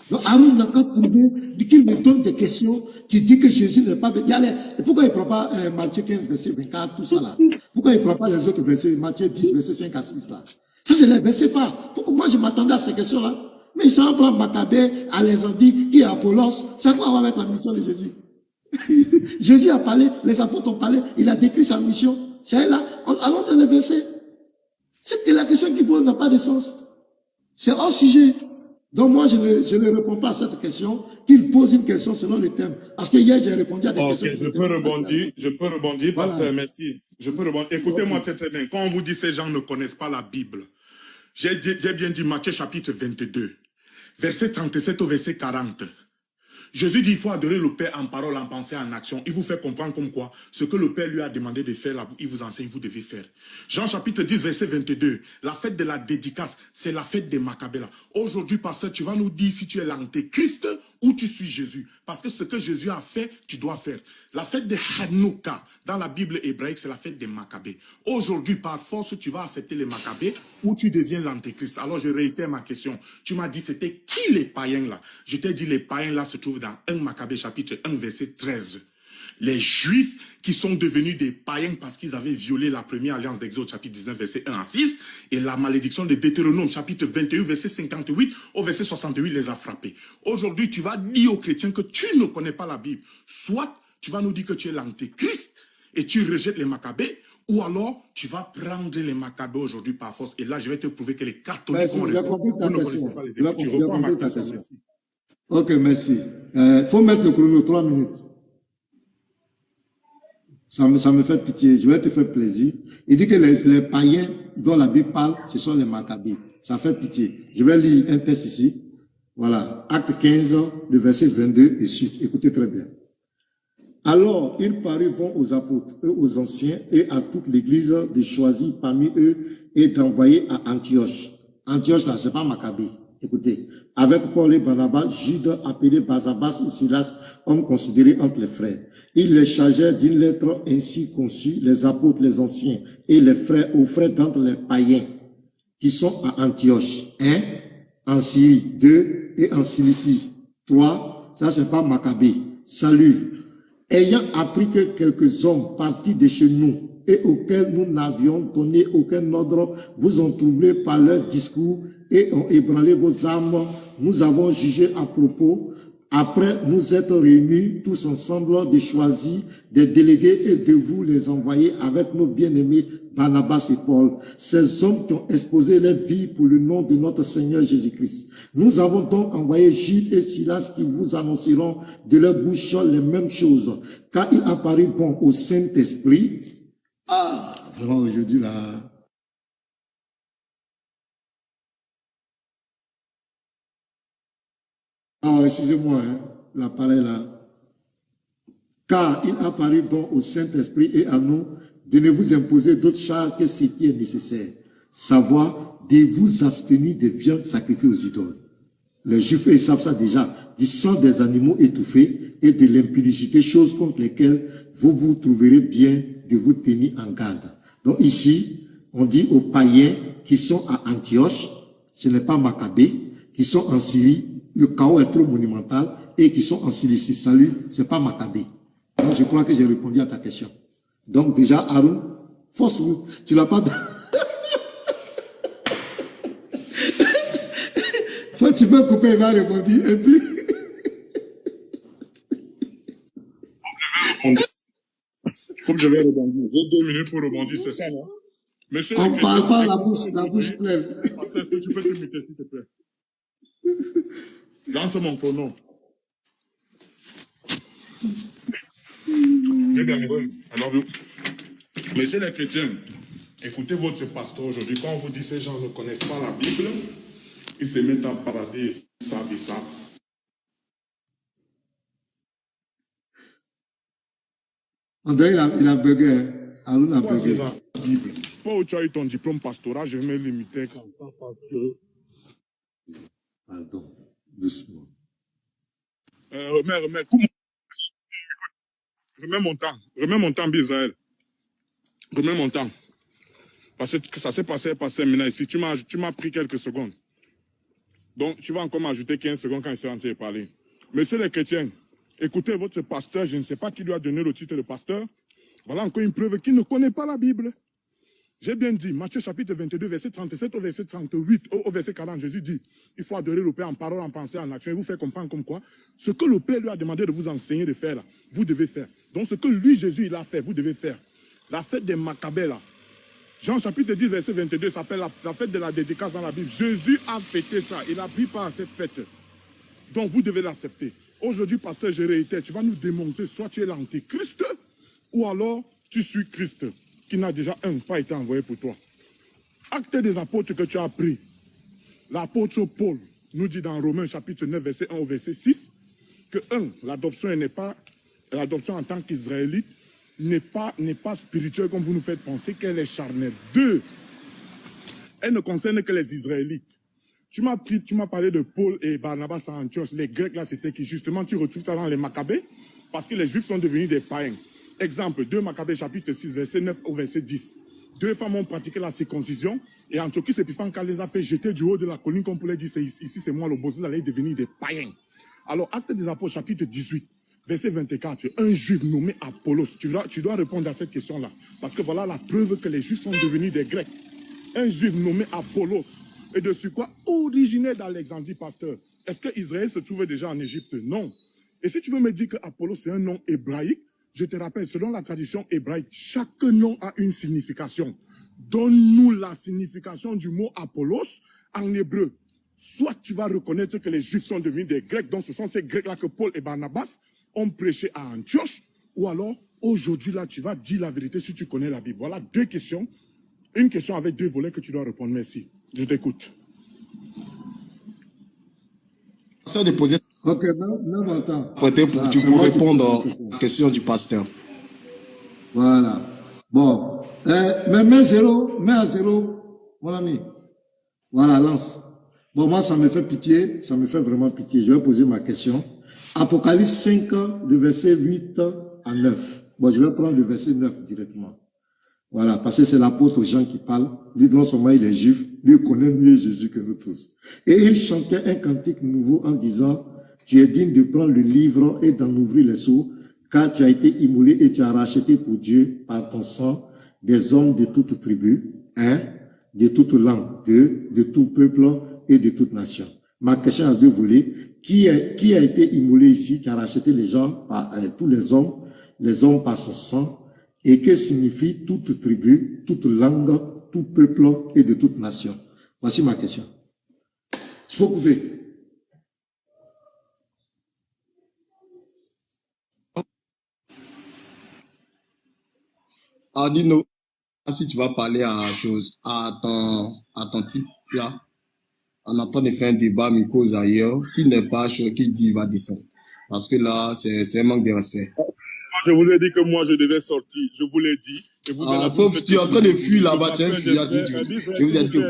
Donc Aaron n'a qu'à prouver qu'il me donne des questions qui disent que Jésus n'est pas... Pourquoi il ne prend pas Matthieu 15, verset 24, tout ça là? Pourquoi il ne prend pas les autres versets, Matthieu 10, verset 5 à 6 là? Ça c'est les versets phares. Pourquoi moi je m'attendais à ces questions-là? Mais il s'en prend Maccabée, Alexandre, qui est Apollos. Ça a quoi à voir avec la mission de Jésus? Jésus a parlé, les apôtres ont parlé, il a décrit sa mission. C'est là, allons dans les versets. C'est que la question qu'il pose n'a pas de sens. C'est hors sujet. Donc moi, je ne réponds pas à cette question, qu'il pose une question selon le thème. Parce que hier, j'ai répondu à des questions. Ok, je peux rebondir, voilà. Pasteur, merci. Je peux rebondir. Écoutez-moi très bien. Quand on vous dit ces gens ne connaissent pas la Bible, j'ai bien dit Matthieu chapitre 22, verset 37 au verset 40. Jésus dit il faut adorer le Père en parole, en pensée, en action. Il vous fait comprendre comme quoi ce que le Père lui a demandé de faire, là, il vous enseigne, vous devez faire. Jean chapitre 10, verset 22. La fête de la dédicace, c'est la fête des Maccabées. Aujourd'hui, pasteur, tu vas nous dire si tu es l'antéchrist ou tu suis Jésus. Parce que ce que Jésus a fait, tu dois faire. La fête de Hanouka, dans la Bible hébraïque, c'est la fête des Maccabées. Aujourd'hui, par force, tu vas accepter les Maccabées ou tu deviens l'antéchrist. Alors, je réitère ma question. Tu m'as dit, c'était qui les païens là? Je t'ai dit, les païens là se trouvent dans 1 Maccabée chapitre 1, verset 13. Les Juifs qui sont devenus des païens parce qu'ils avaient violé la première alliance d'Exode chapitre 19, verset 1 à 6, et la malédiction de Deutéronome chapitre 21, verset 58 au verset 68 les a frappés. Aujourd'hui, tu vas dire aux chrétiens que tu ne connais pas la Bible. Soit tu vas nous dire que tu es l'antéchrist et tu rejettes les Maccabées, ou alors tu vas prendre les Maccabées aujourd'hui par force. Et là, je vais te prouver que les catholiques ont raison. Vous ne connaissez pas les Écritures. Tu reprends ma question. Merci. Ok, merci. Faut mettre le chrono, 3 minutes. Ça me fait pitié. Je vais te faire plaisir. Il dit que les païens dont la Bible parle, ce sont les Maccabées. Ça fait pitié. Je vais lire un texte ici. Voilà. Acte 15, le verset 22 et suite. Écoutez très bien. Alors, il parut bon aux apôtres, eux aux anciens et à toute l'église de choisir parmi eux et d'envoyer à Antioche. Antioche, là, c'est pas Maccabée. Écoutez, avec Paul et Barnabas, Jude appelé Barsabas et Silas, hommes considérés entre les frères. Ils les chargèrent d'une lettre ainsi conçue, les apôtres, les anciens et les frères, aux frères d'entre les païens qui sont à Antioche. 1, en Syrie, 2, et en Cilicie. 3, ça c'est pas Maccabée. Salut. Ayant appris que quelques hommes partis de chez nous et auxquels nous n'avions donné aucun ordre vous ont troublé par leur discours et ont ébranlé vos âmes, nous avons jugé à propos, après nous être réunis tous ensemble, de choisir des délégués et de vous les envoyer avec nos bien-aimés Barnabas et Paul, ces hommes qui ont exposé leur vie pour le nom de notre Seigneur Jésus-Christ. Nous avons donc envoyé Jude et Silas qui vous annonceront de leur bouche les mêmes choses, car il apparaît bon au Saint-Esprit. Ah, vraiment aujourd'hui là... Ah, excusez-moi, hein, l'appareil là. Car il apparaît bon au Saint-Esprit et à nous de ne vous imposer d'autres charges que ce qui est nécessaire. Savoir de vous abstenir des viandes sacrifiées aux idoles. Les Juifs, ils savent ça déjà, du sang des animaux étouffés et de l'impudicité, choses contre lesquelles vous vous trouverez bien de vous tenir en garde. Donc ici, on dit aux païens qui sont à Antioche, ce n'est pas Maccabée, qui sont en Syrie, le chaos est trop monumental, et qui sont en Cilicie. Salut, c'est pas Maccabée. Donc je crois que j'ai répondu à ta question. Donc déjà, Aaron, force, tu l'as pas... Faut tu peux couper, il va répondre, et puis... Comme je vais rebondir. J'ai 2 minutes pour rebondir, c'est ça, non? Monsieur On les ne parle chrétiens, pas la écoutez bouche aujourd'hui. pleine. Pasteur, est-ce que tu peux te muter, s'il te plaît? Lance mon chrono. Très bien, I love you. Messieurs les chrétiens, écoutez votre pasteur aujourd'hui. Quand on vous dit ces gens ne connaissent pas la Bible, ils se mettent à balader, ils savent. André, il a bugué. Hein. Arun a Pourquoi bugué. la Bible? Pas où tu as eu ton diplôme pastoral, je vais me limiter quand pas pasteur. Pardon, doucement. Remets mon temps, Israël. Remets mon temps. Parce que ça s'est passé maintenant ici. Tu m'as pris quelques secondes. Donc, tu vas encore m'ajouter 15 secondes quand il sera en train de parler. Messieurs les chrétiens, écoutez votre pasteur, je ne sais pas qui lui a donné le titre de pasteur. Voilà encore une preuve qu'il ne connaît pas la Bible. J'ai bien dit, Matthieu chapitre 22, verset 37 au verset 38, au verset 40, Jésus dit, il faut adorer le Père en parole, en pensée, en action. Et vous faire comprendre comme quoi, ce que le Père lui a demandé de vous enseigner de faire, là, vous devez faire. Donc ce que lui, Jésus, il a fait, vous devez faire. La fête des Maccabées, là, Jean chapitre 10, verset 22, s'appelle la fête de la dédicace dans la Bible. Jésus a fêté ça, il a pris part à cette fête. Donc vous devez l'accepter. Aujourd'hui, pasteur, je réitère, tu vas nous démontrer, soit tu es l'antéchrist, ou alors tu suis Christ, qui n'a déjà pas été envoyé pour toi. Acte des apôtres que tu as appris. L'apôtre Paul nous dit dans Romains chapitre 9, verset 1 au verset 6, que l'adoption en tant qu'Israélite n'est pas spirituelle comme vous nous faites penser, qu'elle est charnelle. 2, elle ne concerne que les Israélites. Tu m'as parlé de Paul et Barnabas à Antioche. Les Grecs là, c'était qui? Justement, tu retrouves ça dans les Maccabées, parce que les Juifs sont devenus des païens. Exemple, 2 Maccabées chapitre 6, verset 9 au verset 10. 2 femmes ont pratiqué la circoncision et Antiochus Épiphanes, quand les a fait jeter du haut de la colline, comme pour les dire, ici c'est moi le boss, vous allez devenir des païens. Alors, Acte des Apôtres chapitre 18, verset 24, un juif nommé Apollos, tu dois répondre à cette question-là, parce que voilà la preuve que les Juifs sont devenus des Grecs. Un juif nommé Apollos, et de quoi originaire d'Alexandrie, pasteur. Est-ce que Israël se trouvait déjà en Égypte? Non. Et si tu veux me dire que Apollos c'est un nom hébraïque, je te rappelle, selon la tradition hébraïque, chaque nom a une signification. Donne-nous la signification du mot Apollos en hébreu. Soit tu vas reconnaître que les Juifs sont devenus des Grecs, donc ce sont ces Grecs-là que Paul et Barnabas ont prêché à Antioche, ou alors, aujourd'hui, là, tu vas dire la vérité si tu connais la Bible. Voilà 2 questions. Une question avec 2 volets que tu dois répondre. Merci. Je t'écoute. Ça de poser Ok, même attends. pour répondre à la question du pasteur. Voilà. Bon. Mais mets à zéro, mon ami. Voilà, lance. Bon, moi, ça me fait pitié, ça me fait vraiment pitié. Je vais poser ma question. Apocalypse 5, le verset 8 à 9. Bon, je vais prendre le verset 9 directement. Voilà, parce que c'est l'apôtre Jean qui parle. Lui, non seulement il est juif, lui connaît mieux Jésus que nous tous. Et il chantait un cantique nouveau en disant, tu es digne de prendre le livre et d'en ouvrir les sceaux, car tu as été immolé et tu as racheté pour Dieu par ton sang des hommes de toute tribu, de toute langue, de tout peuple et de toute nation. Ma question a 2 volets. Qui a été immolé ici, qui a racheté les gens, tous les hommes par son sang? Et que signifie toute tribu, toute langue, tout peuple et de toute nation? Voici ma question. Il faut couper. Dis-nous, si tu vas parler à ton type là, on est en train de faire un débat, mais cause ailleurs, s'il n'est pas sûr qu'il dit, il va descendre. Parce que là, c'est un manque de respect. Je vous ai dit que moi, je devais sortir. Je vous l'ai dit. Et vous tu es en train de fuir là-bas, tu es un fuyard. Je vous ai dit que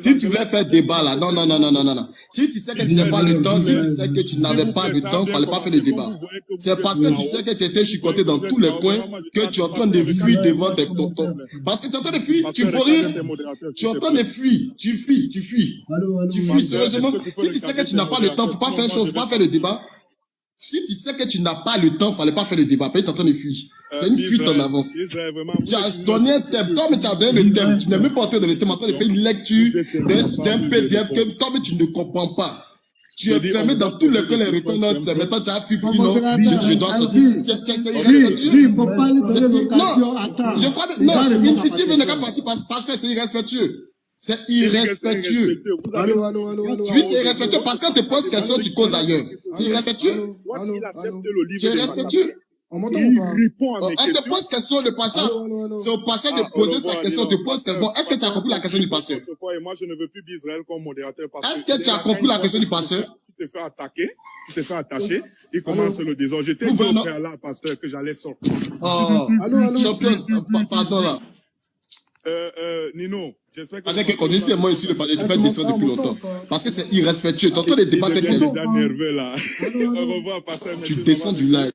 si tu voulais faire débat là, non. Si tu sais que tu n'as pas le temps, si tu sais que tu n'avais pas le temps, il ne fallait pas faire le débat. C'est parce que tu sais que tu étais chicoté dans tous les coins que tu es en train de fuir devant tes tontons. Parce que tu es en train de fuir, tu ne fais rien. Tu es en train de fuir, tu fuis. Tu fuis sérieusement. Si tu sais que tu n'as pas le temps, il ne faut pas faire chose, il ne faut pas faire le débat. Si tu sais que tu n'as pas le temps, il ne fallait pas faire le débat. Tu es en train de fuir. C'est une fuite en avance. Tu as donné un thème. Toi, mais tu as donné le thème. Tu n'es même pas entré dans le thème. Tu es en train de faire une lecture d'un PDF que toi, mais tu ne comprends pas. Tu es fermé dans tous les cas, les reconnaître. Maintenant, tu as fui pour dire non, je dois sortir. C'est Lui, irrespectueux. il ne faut pas lui donner l'occasion. Attends. Je crois que, Il va non, répondre à ici, ma il n'a qu'à question. partir parce que c'est irrespectueux. C'est irrespectueux. Allô. Oui, c'est irrespectueux parce que quand tu poses question, tu causes ailleurs. C'est irrespectueux. Allô. Tu es irrespectueux. On m'entend Il ou pas? répond à On mes te questions. pose question, le pasteur. Allô. C'est au pasteur de Ah, poser au sa revoir, question. dis Te donc, pose question. Bon, est-ce que tu as compris la question du pasteur? Et moi, je ne veux plus d'Israël comme modérateur. Parce Est-ce que tu as compris la question du pasteur? Tu t'es fait attaquer, tu t'es fait attacher. Il commence le désordre. Je t'ai Vous dit au venez- préalable, pasteur, que j'allais sortir. Oh, Allô. champion, pardon là. Nino, j'espère que... Avec que quand je dis c'est moi ici, le pasteur, tu fais descendre depuis longtemps. Parce que c'est irrespectueux. Tu entends les débats Il devient tels déjà nerveux là. Au revoir, pasteur. tu Merci descends d'avoir- du live.